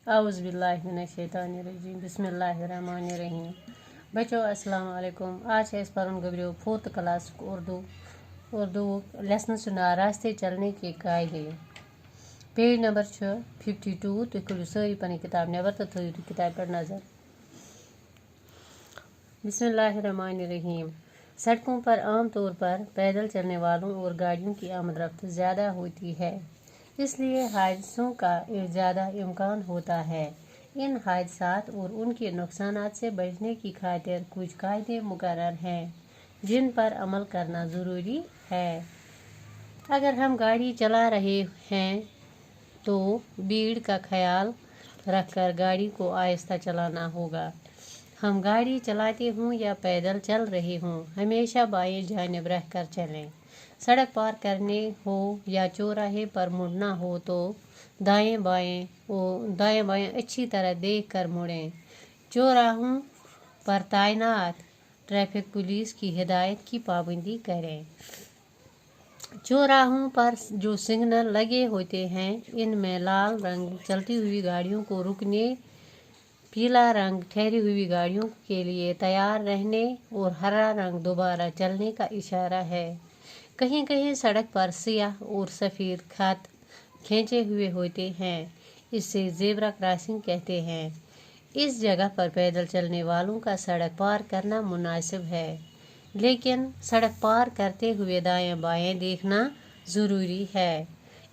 औज़ुबिल्लाहिमिनश्शैतानिर्रजीम बिस्मिल्लाहिर्रहमानिर्रहीम। बच्चों अस्सलाम वालेकुम। आज है परन गबरियो 4th क्लास उर्दू लेसन सुना रास्ते चलने के कायदे। Page number 52। तुम करो सारी पनी किताब नबर तो थोड़ी किताब पर नजर। बिस्मिल्लाहिर्रहमानिर्रहीम। सड़कों पर आम तौर पर पैदल चलने वालों और गाड़ियों की आमद रफ्त ज़्यादा होती है, इसलिए हादसों का ज़्यादा इम्कान होता है। इन हादसात और उनके नुकसानात से बचने की खातिर कुछ कायदे मुकर्रर हैं जिन पर अमल करना ज़रूरी है। अगर हम गाड़ी चला रहे हैं तो भीड़ का ख्याल रखकर गाड़ी को आहिस्ता चलाना होगा। हम गाड़ी चलाते हों या पैदल चल रहे हों, हमेशा बाएं जानिब रह कर चलें। सड़क पार करने हो या चौराहे पर मुड़ना हो तो दाएं बाएं अच्छी तरह देख कर मुड़ें। चौराहों पर तैनात ट्रैफिक पुलिस की हिदायत की पाबंदी करें। चौराहों पर जो सिग्नल लगे होते हैं, इनमें लाल रंग चलती हुई गाड़ियों को रुकने, पीला रंग ठहरी हुई गाड़ियों के लिए तैयार रहने और हरा रंग दोबारा चलने का इशारा है। कहीं कहीं सड़क पर सियाह और सफ़ेद खत खींचे हुए होते हैं, इसे ज़ेब्रा क्रॉसिंग कहते हैं। इस जगह पर पैदल चलने वालों का सड़क पार करना मुनासिब है, लेकिन सड़क पार करते हुए दाएं बाएं देखना ज़रूरी है।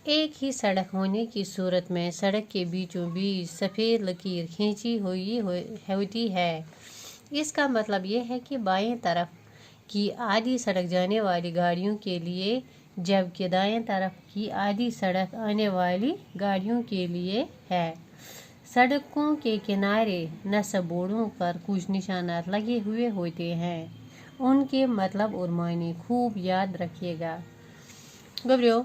एक ही सड़क होने की सूरत में सड़क के बीचों बीच सफ़ेद लकीर खींची हुई होती है। इसका मतलब यह है कि बाएं तरफ की आधी सड़क जाने वाली गाड़ियों के लिए, जबकि दाएं तरफ की आधी सड़क आने वाली गाड़ियों के लिए है। सड़कों के किनारे नस्ब बोर्डों पर कुछ निशानात लगे हुए होते हैं, उनके मतलब और मायने खूब याद रखिएगा। गबरियो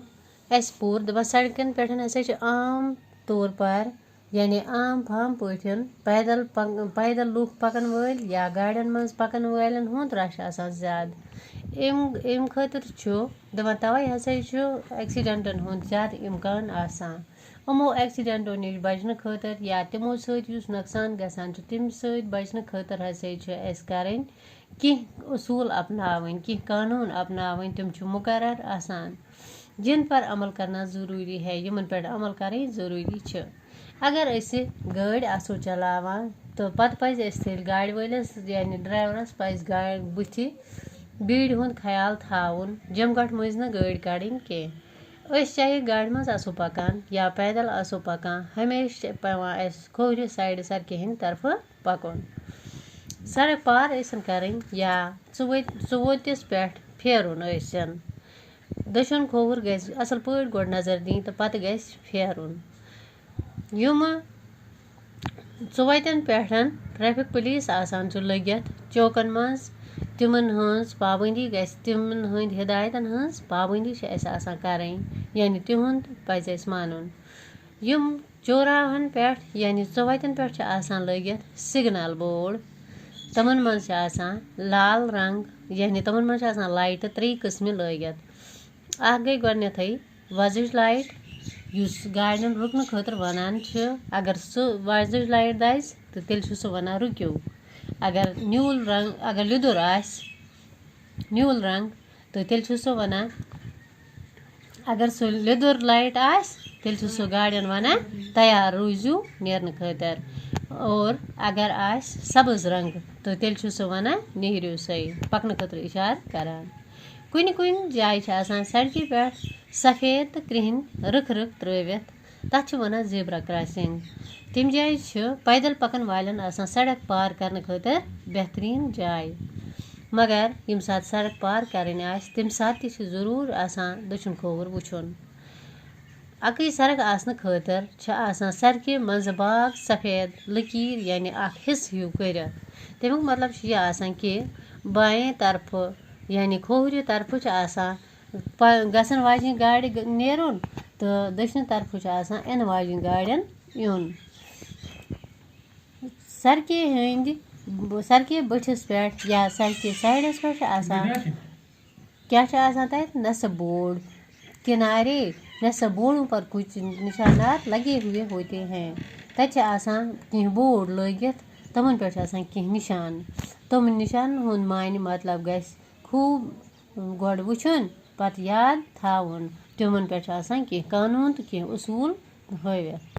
पूर दपा सड़कन पे आम तौर पर यानी आम फाम पे पैदल लूख पकन वल या गाड़ियन मज पकन वालन हुंद रश आसान ज़्यादा। इम खतर दपान तवे हसा एक्सीडेंटन हुंद ज़्यादा इम्कान आसान। यमो एक्सीडेंटों नश बचने खतर या तिमो सत नुकसान गसान तम सत बचने खतर हसा करें कह उसूल अपनावन, कह कानून अपनावन, तम मुकर्रर आसान जिन पर अमल करना ज़रूरी है। यमन पे अमल करें ज़रूरी छ। अगर गाड़ी आसो चलावान तो पत पज गाड़ी वालिस यानी ड्राइवरस पज गाड़ी बुथि भीड़ हुंद ख्याल थाउन, जमगट मज न गाड़ी कड़न के। चाहे गाड़ी मज आसो पकान या पैदल आसो पकान, हमेशा पेवान खोवरि साइड सड़कें हिंद तरफ पकुन। सड़क पार करें या चुवोतिस पे फेरुन दशुन खोवर गस असल पट गोड नजर दी तो पत गस फेरुन। युम चुवतन पे ट्रैफिक पुलिस आसान लगित चौकन मज, तिमन हंस पाबंदी गस, तिमन हंद हिदायतन हंस पाबंदी आसान करें, यानी तिहुंद पज मानुन। युम चौराहन पे यानी चुवतन पे आसान लगित सिग्नल बोर्ड, तमन मज आसान लाल रंग यानी तमन मज आसान लाइट 3 किस्म लगित। गई गई वजज लाइट युस गाड़ियन रुकन खतर वनान छ। अगर वजज लाइट दज तो तेल सह वनान रुकियो। अगर न्यूल रंग अगर लिदुर न्यूल रंग तो तेल सह वनान, अगर सो लिदुर लाइट तेल सह गाड़ियन वनान तैयार रूजू नेरन खतर। और अगर सब्ज रंग तो तेल सह वनान नेहरियो सही पकन खतर इशार करान। कुन कुन जाय सड़क पे सफ़ेद तो क्रिहन रख त्रवित, तथ वनान ज़ेब्रा क्रॉसिंग। तम जाय पैदल पकन वालन सड़क पार करने खतर बेहतरीन जाय, मगर यम सात सड़क पार करें तम सात ज़रूर आसान दक्षिण खोवर वुचुन। अकई सड़क आसन खतर सड़क मज बाग सफ़ेद लकीर यानी हिस्स हूँ कर। तमुक मतलब यह कि बाएं तरफ यानी खोवरि तरफ गसन वाजिन गाड़ी नेरुन तो दक्षिण तरफ इन वाजिन गाड़ियन युन। सड़के बठिस पे या सड़के साइडस पे क्या तथ नस्ब बोर्ड, किनारे नस्ब बोर्डों पर कुछ निशानात लगे हुए होते हैं। तत कह बोर्ड लगित तमन पे कह निशान तम निशान हुंद मायने मतलब गस खूब गोड वुचुन पत याद थावन तिमन पे कह कानून तो कह उसूल हवित।